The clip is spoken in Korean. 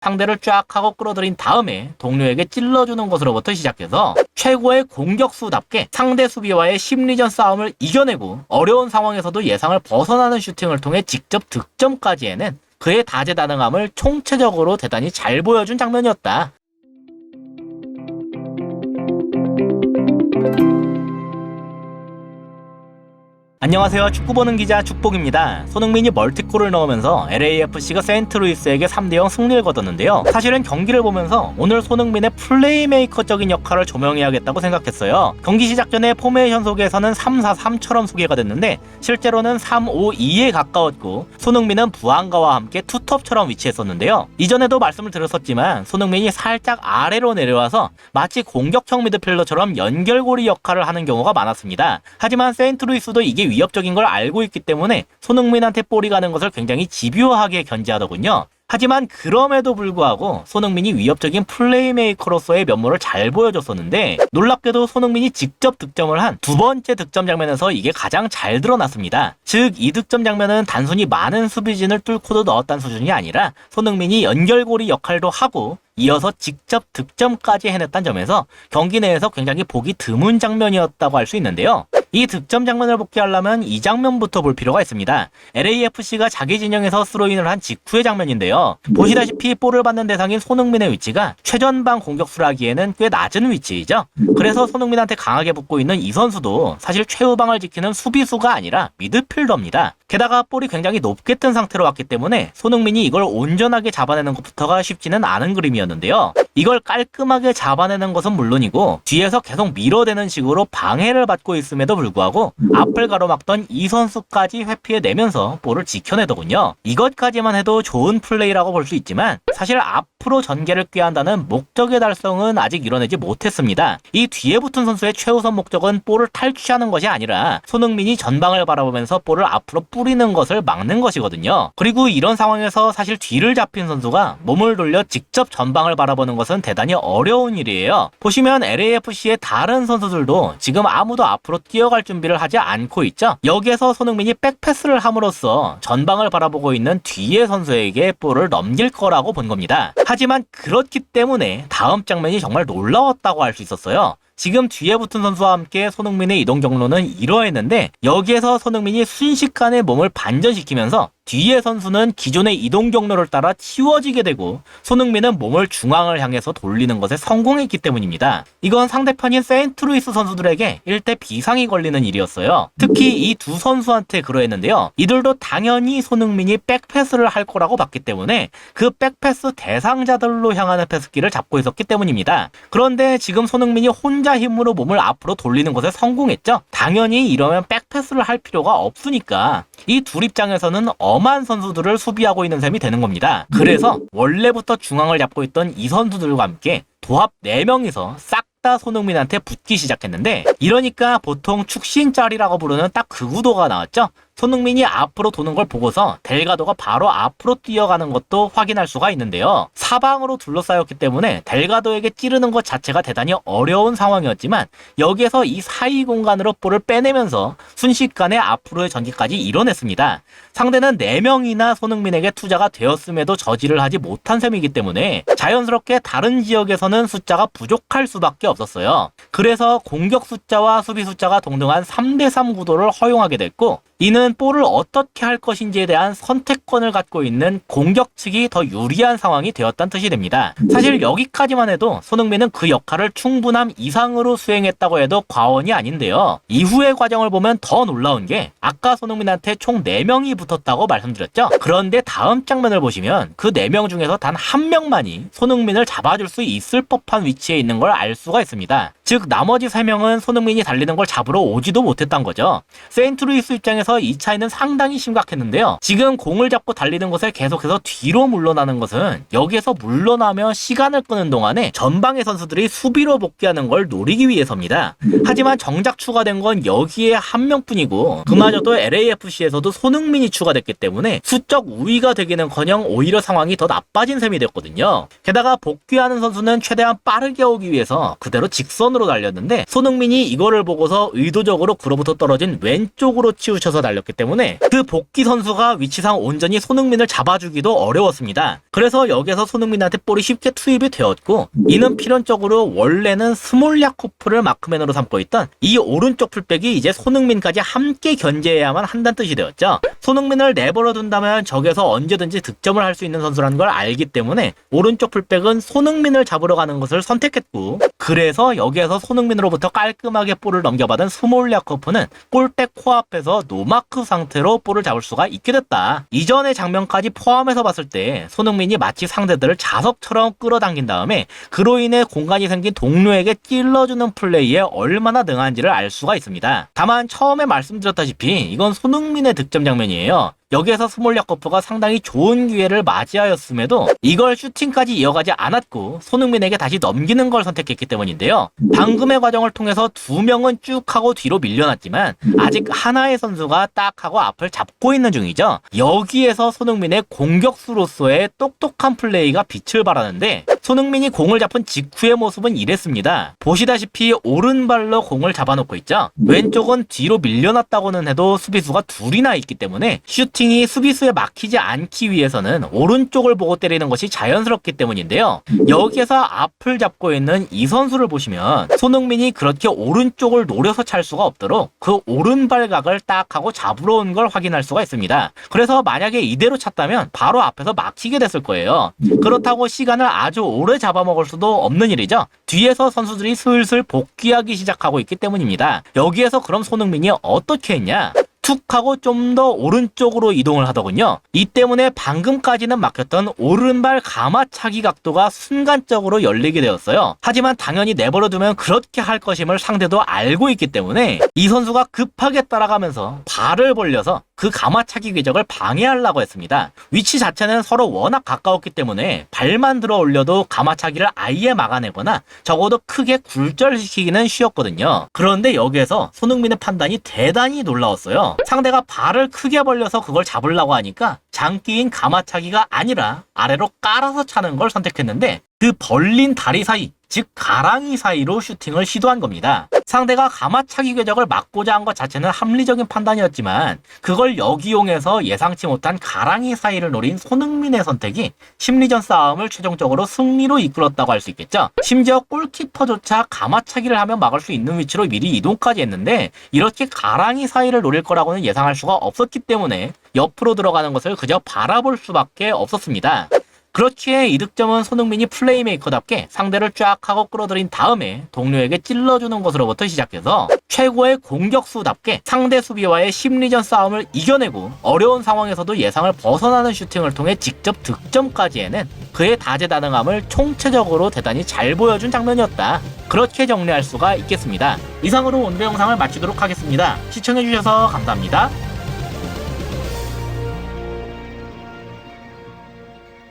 상대를 쫙 하고 끌어들인 다음에 동료에게 찔러주는 것으로부터 시작해서 최고의 공격수답게 상대 수비와의 심리전 싸움을 이겨내고 어려운 상황에서도 예상을 벗어나는 슈팅을 통해 직접 득점까지 해낸 그의 다재다능함을 총체적으로 대단히 잘 보여준 장면이었다. 안녕하세요. 축구 보는 기자 축복입니다. 손흥민이 멀티골을 넣으면서 LAFC가 세인트루이스에게 3대0 승리를 거뒀는데요. 사실은 경기를 보면서 오늘 손흥민의 플레이메이커적인 역할을 조명해야겠다고 생각했어요. 경기 시작 전에 포메이션 소개에서는 3-4-3처럼 소개가 됐는데 실제로는 3-5-2에 가까웠고 손흥민은 부안가와 함께 투톱처럼 위치했었는데요. 이전에도 말씀을 드렸었지만 손흥민이 살짝 아래로 내려와서 마치 공격형 미드필더처럼 연결고리 역할을 하는 경우가 많았습니다. 하지만 세인트루이스도 이게 위협적인 걸 알고 있기 때문에 손흥민한테 볼이 가는 것을 굉장히 집요하게 견제하더군요. 하지만 그럼에도 불구하고 손흥민이 위협적인 플레이메이커로서의 면모를 잘 보여줬었는데 놀랍게도 손흥민이 직접 득점을 한 두 번째 득점 장면에서 이게 가장 잘 드러났습니다. 즉 이 득점 장면은 단순히 많은 수비진을 뚫고도 넣었다는 수준이 아니라 손흥민이 연결고리 역할도 하고 이어서 직접 득점까지 해냈다는 점에서 경기 내에서 굉장히 보기 드문 장면이었다고 할 수 있는데요. 이 득점 장면을 복귀하려면 이 장면부터 볼 필요가 있습니다. LAFC가 자기 진영에서 스로인을 한 직후의 장면인데요. 보시다시피 볼을 받는 대상인 손흥민의 위치가 최전방 공격수라기에는 꽤 낮은 위치이죠. 그래서 손흥민한테 강하게 붙고 있는 이 선수도 사실 최후방을 지키는 수비수가 아니라 미드필더입니다. 게다가 볼이 굉장히 높게 뜬 상태로 왔기 때문에 손흥민이 이걸 온전하게 잡아내는 것부터가 쉽지는 않은 그림이었는데요. 이걸 깔끔하게 잡아내는 것은 물론이고 뒤에서 계속 밀어대는 식으로 방해를 받고 있음에도 불구하고 앞을 가로막던 이 선수까지 회피해내면서 볼을 지켜내더군요. 이것까지만 해도 좋은 플레이라고 볼 수 있지만 사실 앞으로 전개를 꾀한다는 목적의 달성은 아직 이뤄내지 못했습니다. 이 뒤에 붙은 선수의 최우선 목적은 볼을 탈취하는 것이 아니라 손흥민이 전방을 바라보면서 볼을 앞으로 뿌리는 것을 막는 것이거든요. 그리고 이런 상황에서 사실 뒤를 잡힌 선수가 몸을 돌려 직접 전방을 바라보는 것은 대단히 어려운 일이에요. 보시면 LAFC의 다른 선수들도 지금 아무도 앞으로 뛰어갈 준비를 하지 않고 있죠. 여기에서 손흥민이 백패스를 함으로써 전방을 바라보고 있는 뒤의 선수에게 볼을 넘길 거라고 본 겁니다. 하지만 그렇기 때문에 다음 장면이 정말 놀라웠다고 할 수 있었어요. 지금 뒤에 붙은 선수와 함께 손흥민의 이동 경로는 이러했는데 여기에서 손흥민이 순식간에 몸을 반전시키면서 뒤의 선수는 기존의 이동 경로를 따라 치워지게 되고 손흥민은 몸을 중앙을 향해서 돌리는 것에 성공했기 때문입니다. 이건 상대편인 세인트루이스 선수들에게 일대 비상이 걸리는 일이었어요. 특히 이 두 선수한테 그러했는데요. 이들도 당연히 손흥민이 백패스를 할 거라고 봤기 때문에 그 백패스 대상자들로 향하는 패스기를 잡고 있었기 때문입니다. 그런데 지금 손흥민이 혼자 힘으로 몸을 앞으로 돌리는 것에 성공했죠. 당연히 이러면 백패스를 할 필요가 없으니까 이 둘 입장에서는 엄한 선수들을 수비하고 있는 셈이 되는 겁니다. 그래서 원래부터 중앙을 잡고 있던 이 선수들과 함께 도합 4명이서 싹 다 손흥민한테 붙기 시작했는데 이러니까 보통 축신짤이라고 부르는 딱 그 구도가 나왔죠. 손흥민이 앞으로 도는 걸 보고서 델가도가 바로 앞으로 뛰어가는 것도 확인할 수가 있는데요. 사방으로 둘러싸였기 때문에 델가도에게 찌르는 것 자체가 대단히 어려운 상황이었지만 여기에서 이 사이 공간으로 볼을 빼내면서 순식간에 앞으로의 전개까지 이뤄냈습니다. 상대는 4명이나 손흥민에게 투자가 되었음에도 저지를 하지 못한 셈이기 때문에 자연스럽게 다른 지역에서는 숫자가 부족할 수밖에 없었어요. 그래서 공격 숫자와 수비 숫자가 동등한 3대3 구도를 허용하게 됐고 이는 볼을 어떻게 할 것인지에 대한 선택권을 갖고 있는 공격 측이 더 유리한 상황이 되었다는 뜻이 됩니다. 사실 여기까지만 해도 손흥민은 그 역할을 충분함 이상으로 수행했다고 해도 과언이 아닌데요. 이후의 과정을 보면 더 놀라운 게 아까 손흥민한테 총 4명이 붙었다고 말씀드렸죠. 그런데 다음 장면을 보시면 그 4명 중에서 단 1명만이 손흥민을 잡아줄 수 있을 법한 위치에 있는 걸 알 수가 있습니다. 즉 나머지 3명은 손흥민이 달리는 걸 잡으러 오지도 못했던 거죠. 세인트루이스 입장에서 이 차이는 상당히 심각했는데요. 지금 공을 잡고 달리는 것에 계속해서 뒤로 물러나는 것은 여기에서 물러나며 시간을 끄는 동안에 전방의 선수들이 수비로 복귀하는 걸 노리기 위해서입니다. 하지만 정작 추가된 건 여기에 1명뿐이고 그마저도 LAFC에서도 손흥민이 추가됐기 때문에 수적 우위가 되기는커녕 오히려 상황이 더 나빠진 셈이 됐거든요. 게다가 복귀하는 선수는 최대한 빠르게 오기 위해서 그대로 직선으로 달렸는데 손흥민이 이거를 보고서 의도적으로 그로부터 떨어진 왼쪽으로 치우쳐서 붙어서 달렸기 때문에 그 복귀 선수가 위치상 온전히 손흥민을 잡아주기도 어려웠습니다. 그래서 여기에서 손흥민한테 볼이 쉽게 투입이 되었고, 이는 필연적으로 원래는 스몰야코프를 마크맨으로 삼고 있던 이 오른쪽 풀백이 이제 손흥민까지 함께 견제해야만 한다는 뜻이 되었죠. 손흥민을 내버려 둔다면 적에서 언제든지 득점을 할 수 있는 선수라는 걸 알기 때문에 오른쪽 풀백은 손흥민을 잡으러 가는 것을 선택했고, 그래서 여기에서 손흥민으로부터 깔끔하게 볼을 넘겨받은 스몰야코프는 골대 코앞에서 노마크 상태로 볼을 잡을 수가 있게 됐다. 이전의 장면까지 포함해서 봤을 때 손흥민이 마치 상대들을 자석처럼 끌어당긴 다음에 그로 인해 공간이 생긴 동료에게 찔러주는 플레이에 얼마나 능한지를 알 수가 있습니다. 다만 처음에 말씀드렸다시피 이건 손흥민의 득점 장면이에요. 여기에서 스몰야코프가 상당히 좋은 기회를 맞이하였음에도 이걸 슈팅까지 이어가지 않았고 손흥민에게 다시 넘기는 걸 선택했기 때문인데요. 방금의 과정을 통해서 두 명은 쭉 하고 뒤로 밀려났지만 아직 하나의 선수가 딱 하고 앞을 잡고 있는 중이죠. 여기에서 손흥민의 공격수로서의 똑똑한 플레이가 빛을 발하는데, 손흥민이 공을 잡은 직후의 모습은 이랬습니다. 보시다시피 오른발로 공을 잡아놓고 있죠. 왼쪽은 뒤로 밀려났다고는 해도 수비수가 둘이나 있기 때문에 슈팅이 수비수에 막히지 않기 위해서는 오른쪽을 보고 때리는 것이 자연스럽기 때문인데요. 여기에서 앞을 잡고 있는 이 선수를 보시면 손흥민이 그렇게 오른쪽을 노려서 찰 수가 없도록 그 오른발각을 딱 하고 잡으러 온 걸 확인할 수가 있습니다. 그래서 만약에 이대로 찼다면 바로 앞에서 막히게 됐을 거예요. 그렇다고 시간을 아주 오래 잡아먹을 수도 없는 일이죠. 뒤에서 선수들이 슬슬 복귀하기 시작하고 있기 때문입니다. 여기에서 그럼 손흥민이 어떻게 했냐? 툭 하고 좀 더 오른쪽으로 이동을 하더군요. 이 때문에 방금까지는 막혔던 오른발 가마차기 각도가 순간적으로 열리게 되었어요. 하지만 당연히 내버려두면 그렇게 할 것임을 상대도 알고 있기 때문에 이 선수가 급하게 따라가면서 발을 벌려서 그 가마차기 궤적을 방해하려고 했습니다. 위치 자체는 서로 워낙 가까웠기 때문에 발만 들어 올려도 가마차기를 아예 막아내거나 적어도 크게 굴절시키기는 쉬웠거든요. 그런데 여기에서 손흥민의 판단이 대단히 놀라웠어요. 상대가 발을 크게 벌려서 그걸 잡으려고 하니까 장기인 가마차기가 아니라 아래로 깔아서 차는 걸 선택했는데, 그 벌린 다리 사이, 즉 가랑이 사이로 슈팅을 시도한 겁니다. 상대가 가마차기 궤적을 막고자 한 것 자체는 합리적인 판단이었지만 그걸 역이용해서 예상치 못한 가랑이 사이를 노린 손흥민의 선택이 심리전 싸움을 최종적으로 승리로 이끌었다고 할 수 있겠죠. 심지어 골키퍼조차 가마차기를 하면 막을 수 있는 위치로 미리 이동까지 했는데 이렇게 가랑이 사이를 노릴 거라고는 예상할 수가 없었기 때문에 옆으로 들어가는 것을 그저 바라볼 수밖에 없었습니다. 그렇기에 이 득점은 손흥민이 플레이메이커답게 상대를 쫙 하고 끌어들인 다음에 동료에게 찔러주는 것으로부터 시작해서 최고의 공격수답게 상대 수비와의 심리전 싸움을 이겨내고 어려운 상황에서도 예상을 벗어나는 슈팅을 통해 직접 득점까지 해낸 그의 다재다능함을 총체적으로 대단히 잘 보여준 장면이었다. 그렇게 정리할 수가 있겠습니다. 이상으로 오늘의 영상을 마치도록 하겠습니다. 시청해주셔서 감사합니다.